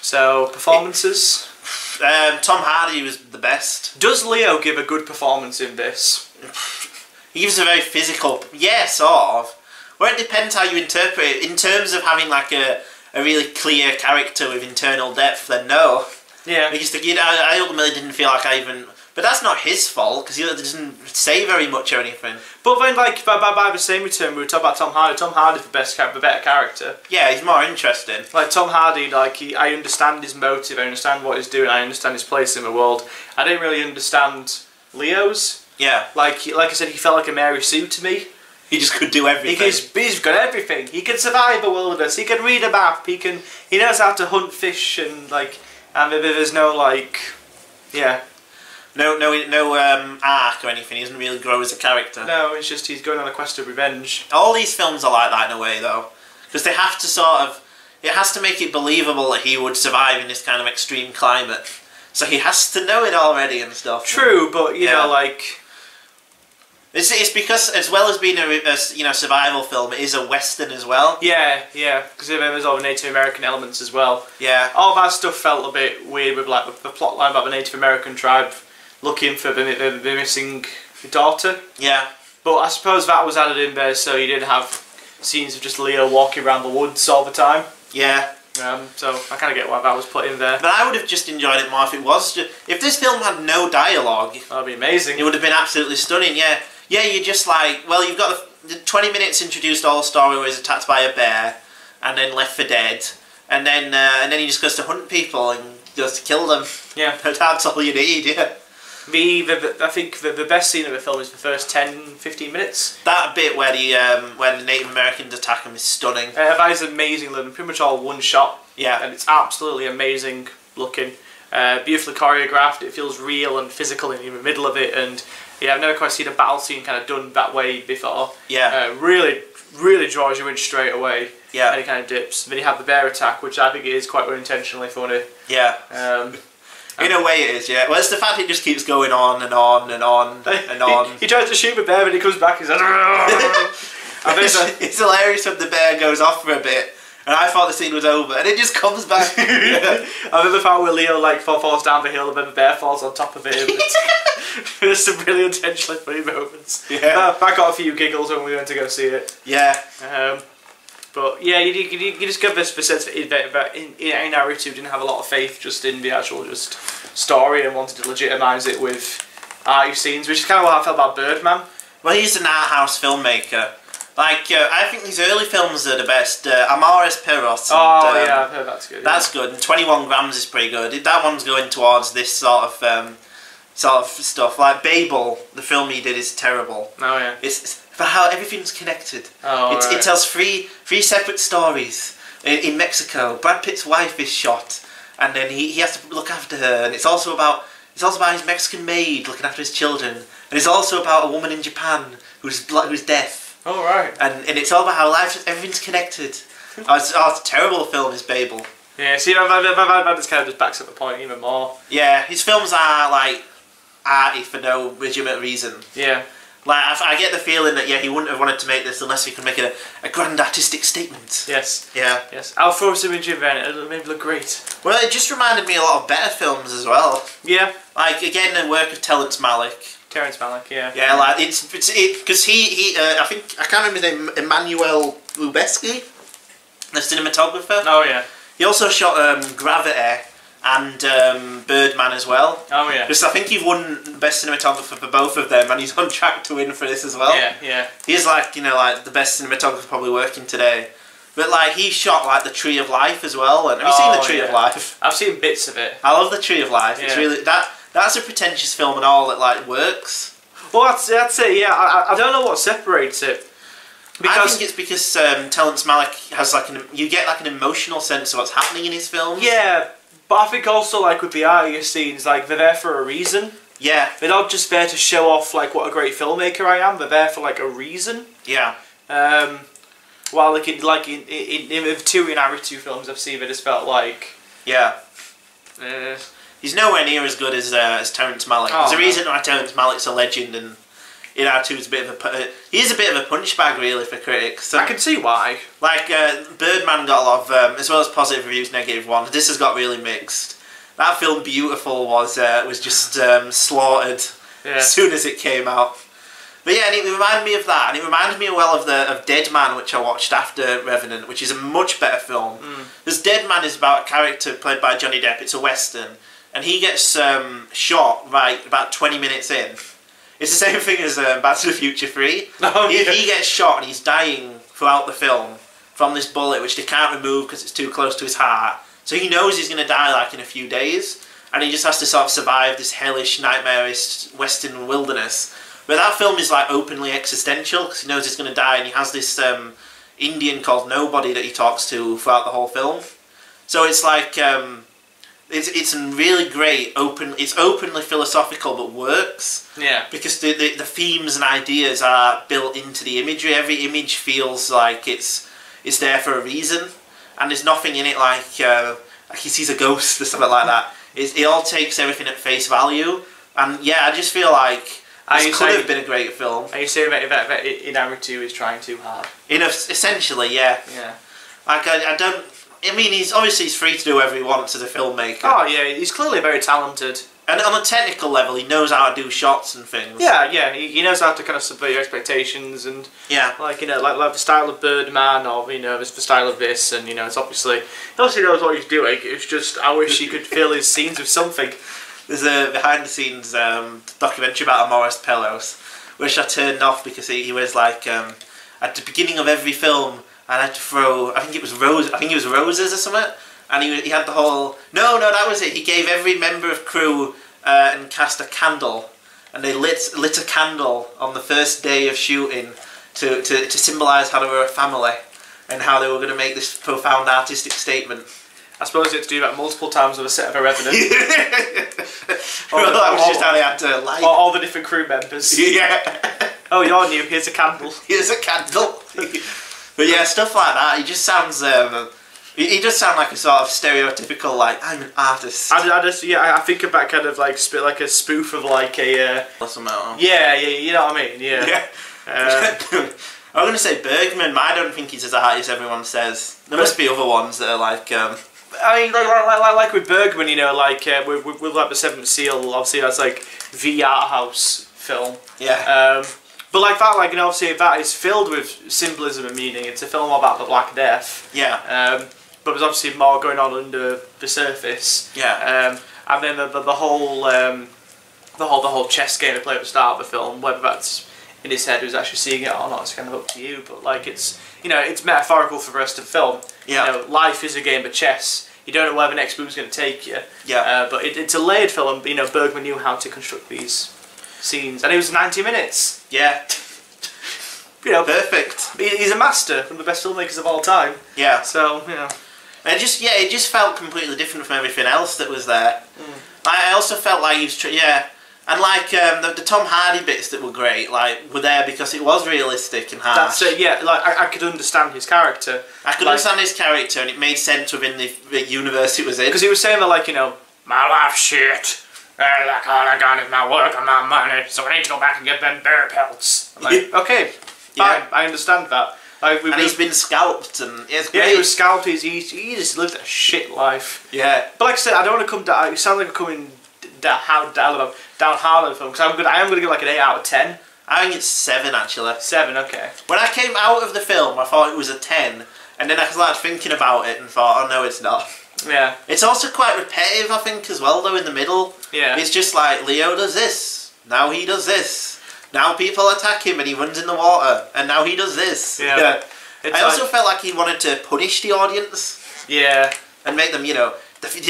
So, performances? Tom Hardy was the best. Does Leo give a good performance in this? He gives a very physical... Yeah, sort of. Well, it depends how you interpret it. In terms of having like a really clear character with internal depth, then no. Yeah. Because I ultimately didn't feel like I even... But that's not his fault, because he doesn't say very much or anything. But then, like, by the same return, we were talking about Tom Hardy. Tom Hardy's the better character. Yeah, he's more interesting. Like, Tom Hardy, like, I understand his motive, I understand what he's doing, I understand his place in the world. I didn't really understand Leo's. Yeah. Like I said, he felt like a Mary Sue to me. He just could do everything. He's got everything. He can survive the wilderness, he can read a map, he knows how to hunt fish and, like, and there's no, like, yeah. No arc or anything. He doesn't really grow as a character. No, it's just he's going on a quest of revenge. All these films are like that in a way, though, because they have to sort of... It has to make it believable that he would survive in this kind of extreme climate. So he has to know it already and stuff. True, but you know, like... It's because, as well as being a survival film, it is a western as well. Yeah, because there's all the Native American elements as well. Yeah. All that stuff felt a bit weird with like the plot line about the Native American tribe looking for the missing daughter. Yeah. But I suppose that was added in there so you didn't have scenes of just Leo walking around the woods all the time. Yeah. So I kind of get why that was put in there. But I would have just enjoyed it more if it was just... If this film had no dialogue... That would be amazing. It would have been absolutely stunning, yeah. Yeah, you're just like... Well, you've got the 20 minutes introduced all story where he's attacked by a bear and then left for dead. And then he just goes to hunt people and goes to kill them. Yeah. That's all you need, yeah. I think the best scene of the film is the first 10-15 minutes. That bit where the Native Americans attack him is stunning. That is amazing, pretty much all one shot. Yeah. And it's absolutely amazing looking. Beautifully choreographed, it feels real and physical in the middle of it, and yeah, I've never quite seen a battle scene kind of done that way before. Yeah. Really draws you in straight away. Yeah. Any kind of dips. And then you have the bear attack, which I think is quite unintentionally funny. Yeah. In a way it is, yeah. Well, it's the fact it just keeps going on and on and on and on. He tries to shoot the bear, but he comes back, he's like... It's hilarious when the bear goes off for a bit, and I thought the scene was over, and it just comes back. I remember the part where Leo like falls down the hill, and then the bear falls on top of it. There's some really intentionally funny moments. Yeah. I got a few giggles when we went to go see it. Yeah. But yeah, you just get this sense that Iñárritu didn't have a lot of faith just in the actual story and wanted to legitimise it with arty scenes, which is kind of what I felt about Birdman. Well, he's an art house filmmaker. Like, I think these early films are the best. Amores Perros. And, yeah, I've heard that's good. That's good. And 21 Grams is pretty good. That one's going towards this sort of stuff. Like Babel, the film he did, is terrible. Oh yeah. It's for how everything's connected. Oh, right. It tells three separate stories. In Mexico, Brad Pitt's wife is shot, and then he has to look after her. And it's also about his Mexican maid looking after his children. And it's also about a woman in Japan who's deaf. Oh right. And it's all about how everything's connected. It's a terrible film, is Babel. Yeah, see, that just kind of just backs up the point even more. Yeah, his films are like arty for no legitimate reason. Yeah. Like, I get the feeling that, yeah, he wouldn't have wanted to make this unless he could make a grand artistic statement. Yes. Yeah. Yes. I'll throw some image in there, it'll maybe look great. Well, it just reminded me a lot of better films as well. Yeah. Like, again, the work of Terrence Malick, yeah. Yeah, like, because I think, I can't remember his name, Emmanuel Lubezki, the cinematographer. Oh, yeah. He also shot Gravity and Birdman as well. Oh yeah. Because I think he won Best Cinematographer for both of them, and he's on track to win for this as well. Yeah, yeah. He's like, like the best cinematographer probably working today. But like, he shot like The Tree of Life as well. And have you seen The Tree of Life? I've seen bits of it. I love The Tree of Life. Yeah. It's really that's a pretentious film and all that like works. Well, that's it. Yeah, I don't know what separates it. I think it's because Terrence Malick has like you get like an emotional sense of what's happening in his films. Yeah. But I think also, like, with the artier scenes, like, they're there for a reason. Yeah. They're not just there to show off, like, what a great filmmaker I am. They're there for, like, a reason. Yeah. While, like, in the two Iñárritu films I've seen, it just felt like... Yeah. He's nowhere near as good as Terrence Malick. There's a reason why Terrence Malick's a legend, and Iñárritu is a bit of he is a bit of a punch bag really for critics. So, I can see why. like Birdman got a lot of as well as positive reviews, negative ones. This has got really mixed. That film Beautiful was just slaughtered as soon as it came out. But yeah, and it reminded me of that, and it reminded me well of Dead Man, which I watched after Revenant, which is a much better film. Because Dead Man is about a character played by Johnny Depp. It's a western, and he gets shot right about 20 minutes in. It's the same thing as Back to the Future 3. He gets shot and he's dying throughout the film from this bullet, which they can't remove because it's too close to his heart. So he knows he's going to die like in a few days, and he just has to sort of survive this hellish, nightmarish western wilderness. But that film is like openly existential because he knows he's going to die, and he has this Indian called Nobody that he talks to throughout the whole film. So it's like it's a really great it's openly philosophical but works. Yeah. Because the themes and ideas are built into the imagery. Every image feels like it's there for a reason, and there's nothing in it like he sees a ghost or something like that. It all takes everything at face value, and yeah, I just feel like this could have been a great film. Are you saying that Iñárritu is trying too hard? Essentially, yeah. Yeah. Like I don't. I mean, he's free to do whatever he wants as a filmmaker. Oh yeah, he's clearly very talented. And on a technical level, he knows how to do shots and things. Yeah, yeah, he knows how to kind of subvert your expectations and like like the style of Birdman, or the style of this, and it's obviously he knows what he's doing. It's just I wish he could fill his scenes with something. There's a behind-the-scenes documentary about Morris Pellos, which I turned off because he was like at the beginning of every film, I had to throw I think it was roses or something, and he had the whole no that was it. He gave every member of crew and cast a candle, and they lit a candle on the first day of shooting to symbolise how they were a family and how they were going to make this profound artistic statement. I suppose you had to do that multiple times on a set of a Revenant. That was just how they had to light. All the different crew members. Yeah. Oh, you're new. Here's a candle. Here's a candle. But yeah, stuff like that. He just sounds. He does sound like a sort of stereotypical, like I'm an artist. I think about kind of like a spoof of like a. Yeah, you know what I mean. Yeah. I'm going to say Bergman, but I don't think he's as arty as everyone says. There must be other ones that are like. I mean, like with Bergman, with like the Seventh Seal, obviously that's like the art house film. Yeah. But like that, obviously that is filled with symbolism and meaning. It's a film about the Black Death. Yeah. But there's obviously more going on under the surface. Yeah. And then the whole chess game they play at the start of the film, whether that's in his head who's actually seeing it or not, it's kind of up to you. But like it's metaphorical for the rest of the film. Yeah. Life is a game of chess. You don't know where the next move's going to take you. Yeah. But it's a layered film. Bergman knew how to construct these scenes, and it was 90 minutes. Yeah. Perfect. He's a master, one of the best filmmakers of all time. Yeah. So it just felt completely different from everything else that was there. I also felt like he was and like the Tom Hardy bits that were great, like were there because it was realistic and harsh. That's it. Yeah, like I could understand his character. I could understand his character, and it made sense within the universe it was in. Because he was saying that, my life's shit. Like all I got is my work and my money, so I need to go back and get them bear pelts. I'm like, okay, fine, I understand that. And he's been scalped, and it's great. Yeah, he was scalped. He just lived a shit life. Yeah. But like I said, I don't want to come down. It sounds like I'm coming down hard on the film, because I am going to give like an 8 out of 10. I think it's 7 actually. 7, okay. When I came out of the film, I thought it was a 10, and then I started thinking about it and thought, oh no, it's not. Yeah. It's also quite repetitive, I think, as well, though, in the middle. Yeah. It's just like, Leo does this, now he does this, now people attack him and he runs in the water, and now he does this. Yeah. I also felt like he wanted to punish the audience. Yeah. And make them, the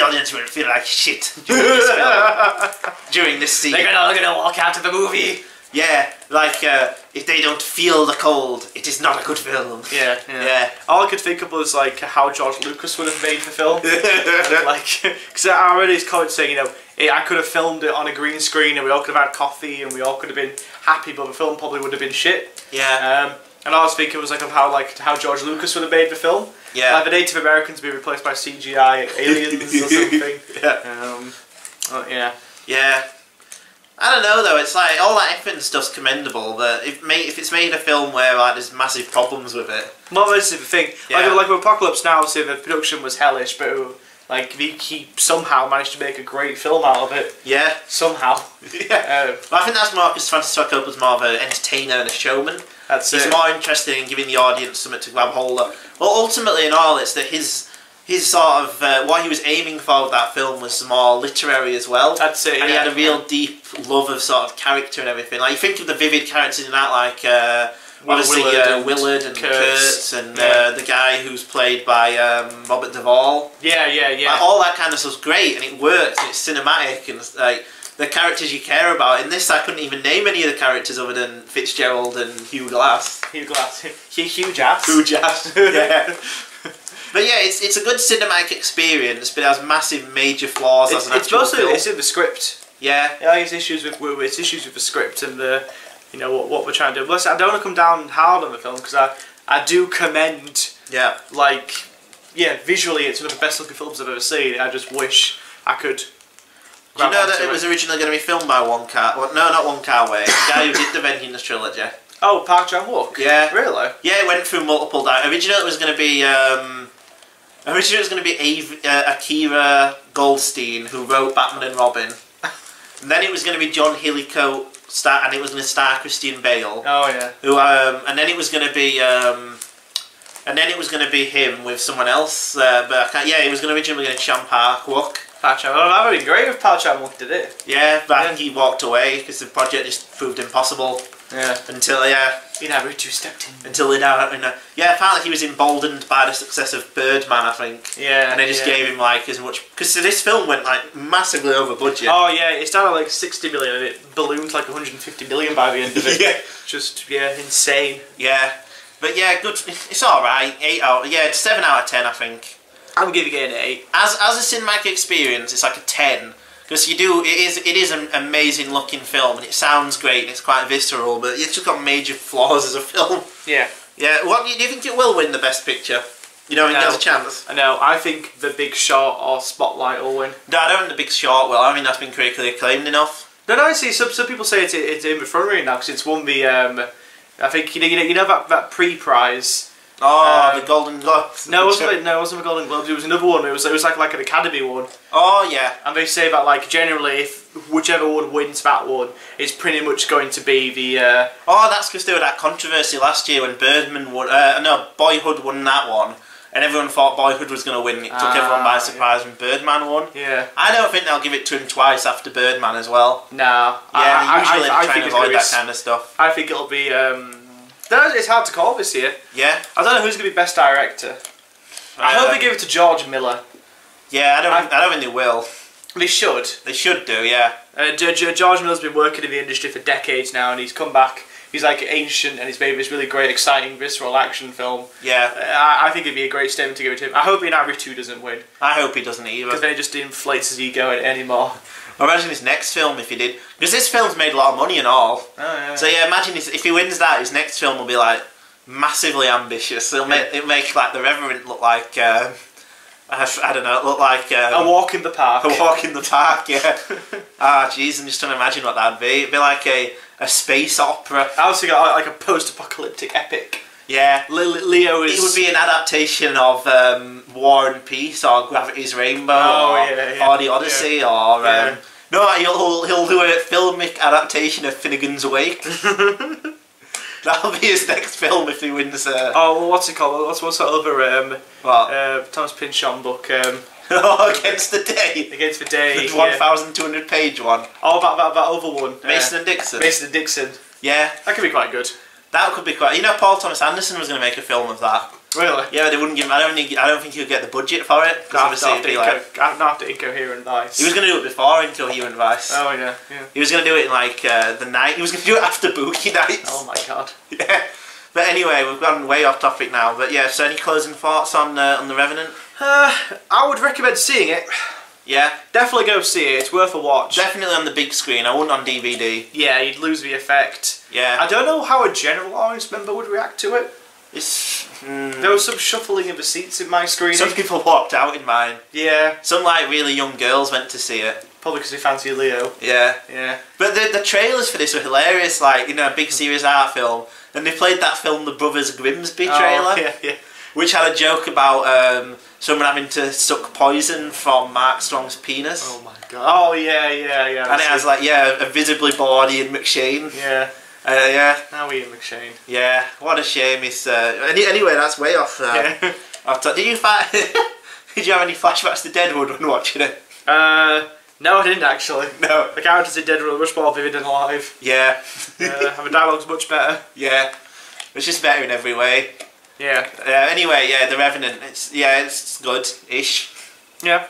audience will feel like shit during this film, during this scene. They're gonna walk out of the movie. Yeah, like, if they don't feel the cold, it is not a good film. Yeah. All I could think of was, like, how George Lucas would have made the film. Because I read his comment saying, I could have filmed it on a green screen and we all could have had coffee and we all could have been happy, but the film probably would have been shit. Yeah. And I was thinking was, of how George Lucas would have made the film. Yeah. Like the Native Americans be replaced by CGI aliens or something. Yeah. Yeah. Yeah. I don't know though. It's like all that effort and stuff's commendable, but if it's made a film where like there's massive problems with it. Well, that's the thing. Yeah. Like with Apocalypse Now, so the production was hellish, but like he somehow managed to make a great film out of it. Yeah. Somehow. Yeah. But I think that's more because Francis Ford Coppola's more of an entertainer and a showman. He's more interested in giving the audience something to grab hold of. Well, ultimately in all, it's that his sort of what he was aiming for with that film was more literary as well. That's it. And he had a real deep love of sort of character and everything. Like you think of the vivid characters in that, like obviously Willard and Kurtz and the guy who's played by Robert Duvall. Yeah. Like, all that kind of stuff's great and it works and it's cinematic and it's, like the characters you care about. In this, I couldn't even name any of the characters other than Fitzgerald and Hugh Glass. Hugh Glass. Hugh Glass. Hugh Glass. Yeah. But yeah, it's a good cinematic experience, but it has massive major flaws as an actual film. It's in the script. Yeah. Yeah, it's issues with the script and you know what we're trying to do. Plus, I don't want to come down hard on the film because I do commend. Yeah. Like, visually it's one of the best looking films I've ever seen. I just wish I could. Do you know that it was originally going to be filmed by Wong Kar-wai? No, not Wong Kar-wai. The guy who did the Vengeance trilogy. Oh, Park Chan-wook. Yeah. Really? Yeah, it went through multiple. Originally, it was going to be. Akira Goldstein, who wrote Batman and Robin. And then it was going to be John Hillicoat, and it was going to star Christian Bale. Oh yeah. Who and then it was going to be him with someone else. But I can't. Yeah, it was originally going to Chan Park-wook. Park Chan-wook. That would have been great if Park Chan-wook did it. Yeah, but I think he walked away because the project just proved impossible. Yeah. Until Iñárritu stepped in. Apparently he was emboldened by the success of Birdman, I think. Yeah. And they just gave him like as much because this film went like massively over budget. Oh yeah, it started like 60 million and it ballooned to like 150 million by the end of it. Yeah. Just insane. Yeah. But yeah, good. It's all right. 7 out of 10, I think. I'm giving it an 8. As a cinematic experience, it's like a 10. Because it is an amazing looking film and it sounds great and it's quite visceral, but it's just got major flaws as a film. Yeah. Yeah. What do you think it will win the Best Picture? You don't think there's a chance? I know. I think The Big Short or Spotlight will win. No, I don't think The Big Short will. I mean, that's been critically acclaimed enough. No. See, some people say it's in the front running now because it's won the. I think you know that pre-prize. Oh, the Golden Globes. No, it wasn't the Golden Globes. It was another one. It was like an Academy one. Oh yeah. And they say that like generally, if whichever one wins that one, it's pretty much going to be the. Oh, that's because there was that controversy last year when Birdman won. Boyhood won that one, and everyone thought Boyhood was going to win. It took everyone by surprise when Birdman won. Yeah. I don't think they'll give it to him twice after Birdman as well. No. Yeah, usually they try and avoid that kind of stuff. I think it'll be. It's hard to call this year. Yeah. I don't know who's going to be Best Director. I hope they give it to George Miller. Yeah, I don't think they will. They should. They should do, yeah. George Miller's been working in the industry for decades now, and he's come back. He's like ancient, and he's made this really great, exciting, visceral action film. Yeah. I think it'd be a great statement to give it to him. I hope Iñárritu doesn't win. I hope he doesn't either. Because then it just inflates his ego anymore. Imagine his next film if he did. Because this film's made a lot of money and all. Oh, yeah. So yeah, imagine if he wins that, his next film will be like massively ambitious. It'll make like The Revenant look like I don't know, look like A Walk in the Park. A Walk in the Park, yeah. Jeez, I'm just trying to imagine what that'd be. It'd be like a space opera. I also got like a post-apocalyptic epic. Yeah, Leo is. It would be an adaptation of War and Peace or Gravity's Rainbow or The Odyssey or. No, he'll do a filmic adaptation of Finnegan's Wake. That'll be his next film if he wins. What's it called? What's that other Thomas Pynchon book? Against the Day. Against the Day. The 1,200 page one. Oh, that other one. Mason and Dixon. Mason and Dixon. Yeah, that could be quite good. That could be quite. You know, Paul Thomas Anderson was going to make a film of that. Really? Yeah, but they wouldn't give him. I don't think he'll get the budget for it. After Incoherent Vice. He was going to do it before Incoherent Vice. Oh yeah. He was going to do it in like the night. He was going to do it after Bookie Nights. Oh my god. Yeah. But anyway, we've gone way off topic now. But yeah, so any closing thoughts on The Revenant? I would recommend seeing it. Yeah. Definitely go see it. It's worth a watch. Definitely on the big screen. I wouldn't on DVD. Yeah, you'd lose the effect. Yeah. I don't know how a general audience member would react to it. It's... There was some shuffling of the seats in my screening. Some people walked out in mine. Yeah. Some like really young girls went to see it. Probably because they fancy Leo. Yeah. Yeah. But the trailers for this were hilarious, like, you know, a big serious art film. And they played that film, The Brothers Grimsby trailer. Yeah, yeah. Which had a joke about someone having to suck poison from Mark Strong's penis. Oh my god. Oh yeah. And it has like, yeah, a visibly bored Ian McShane. Yeah. Yeah. Now Ian McShane. Yeah, what a shame. It's anyway, that's way off. Yeah. Did you did you have any flashbacks to Deadwood when watching it? No, I didn't actually. No. The characters in Deadwood are much more vivid and alive. Yeah. The dialogue's much better. Yeah. It's just better in every way. Yeah. Anyway, yeah, The Revenant. It's good-ish. Yeah.